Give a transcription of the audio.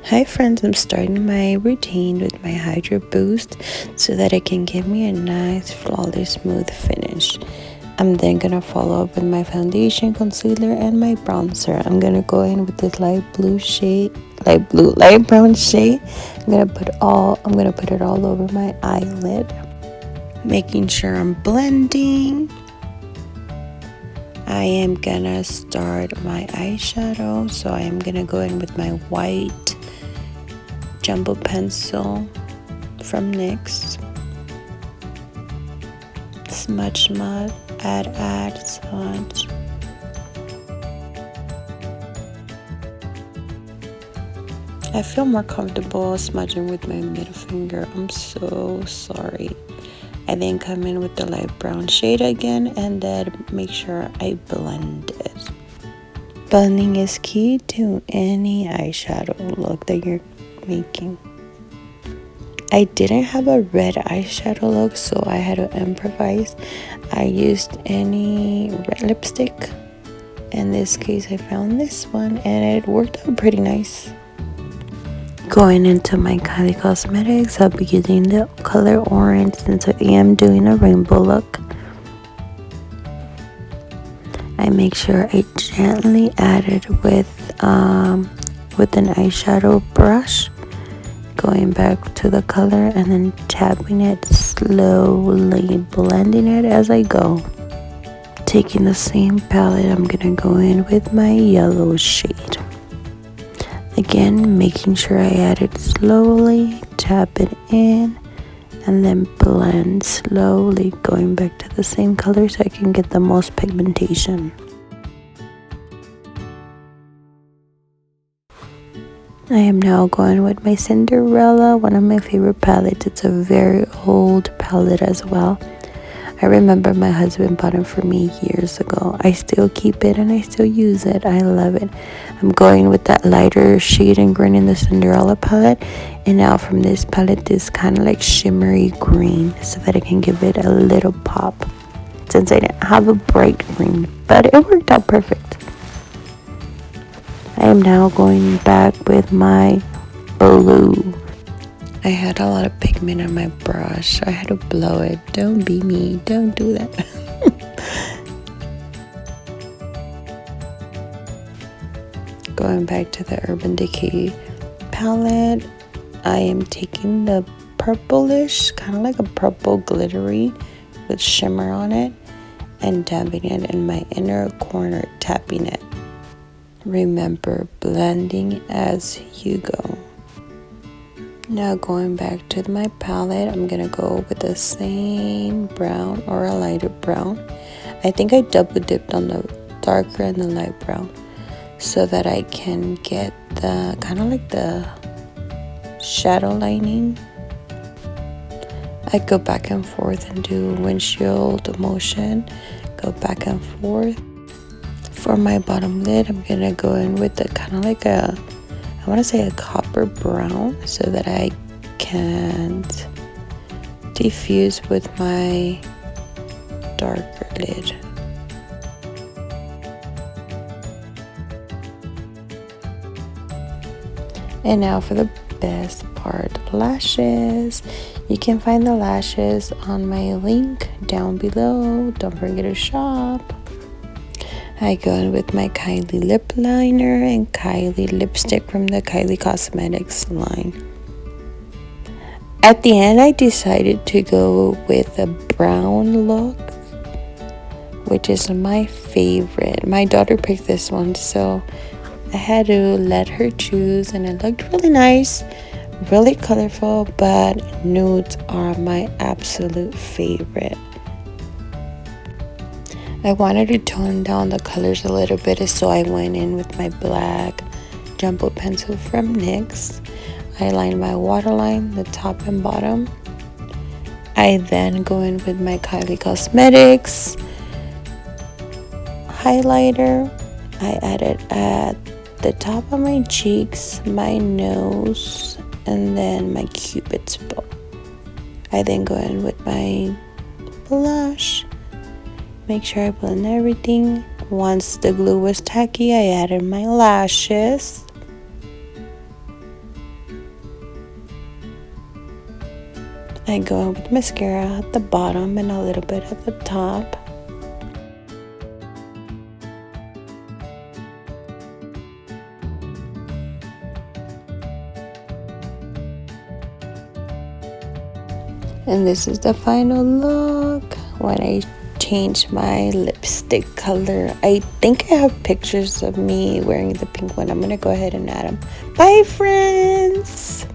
Hi friends, I'm starting my routine with my Hydro Boost so that it can give me a nice flawless smooth finish. I'm then gonna follow up with my foundation, concealer, and my bronzer. I'm gonna go in with this light brown shade. I'm gonna put it all over my eyelid, making sure I'm blending. I am gonna start my eyeshadow, so I am gonna go in with my white jumbo pencil from NYX. Smudge, add, smudge. I feel more comfortable smudging with my middle finger. I'm so sorry. I then come in with the light brown shade again and then make sure I blend it. Blending is key to any eyeshadow look that you're making. I didn't have a red eyeshadow look, so I had to improvise. I used any red lipstick. In this case, I found this one and it worked out pretty nice. Going into my Kylie Cosmetics, I'll be using the color orange since I am doing a rainbow look. I make sure I gently add it with an eyeshadow brush, going back to the color and then tapping it slowly, blending it as I go. Taking the same palette, I'm gonna go in with my yellow shade. Again, making sure I add it slowly, tap it in, and then blend slowly, going back to the same color so I can get the most pigmentation. I am now going with my Cinderella, one of my favorite palettes. It's a very old palette as well. I remember my husband bought it for me years ago. I still keep it and I still use it. I love it. I'm going with that lighter shade and green in the Cinderella palette. And now from this palette, this kind of like shimmery green so that I can give it a little pop. Since I didn't have a bright green, but it worked out perfect. I am now going back with my blue. I had a lot of pigment on my brush, so I had to blow it. Don't be me, don't do that. Going back to the Urban Decay palette, I am taking the purplish, kind of like a purple glittery with shimmer on it, and dabbing it in my inner corner, tapping it. Remember, blending as you go. Now going back to my palette, I'm gonna go with the same brown or a lighter brown. I think I double dipped on the darker and the light brown so that I can get the kind of like the shadow lining. I go back and forth and do windshield motion, go back and forth. For my bottom lid, I'm gonna go in with the kind of like I want to say a copper brown so that I can't diffuse with my darker lid. And now for the best part, lashes. You can find the lashes on my link down below. Don't forget to shop. I go in with my Kylie lip liner and Kylie lipstick from the Kylie Cosmetics line. At the end, I decided to go with a brown look, which is my favorite. My daughter picked this one, so I had to let her choose, and it looked really nice, really colorful, but nudes are my absolute favorite. I wanted to tone down the colors a little bit, so I went in with my black jumbo pencil from NYX. I lined my waterline, the top and bottom. I then go in with my Kylie Cosmetics highlighter. I added at the top of my cheeks, my nose, and then my cupid's bow. I then go in with my blush. Make sure I blend everything. Once the glue was tacky, I added my lashes. I go in with mascara at the bottom and a little bit at the top. And this is the final look when I change my lipstick color. I think I have pictures of me wearing the pink one. I'm gonna go ahead and add them. Bye, friends!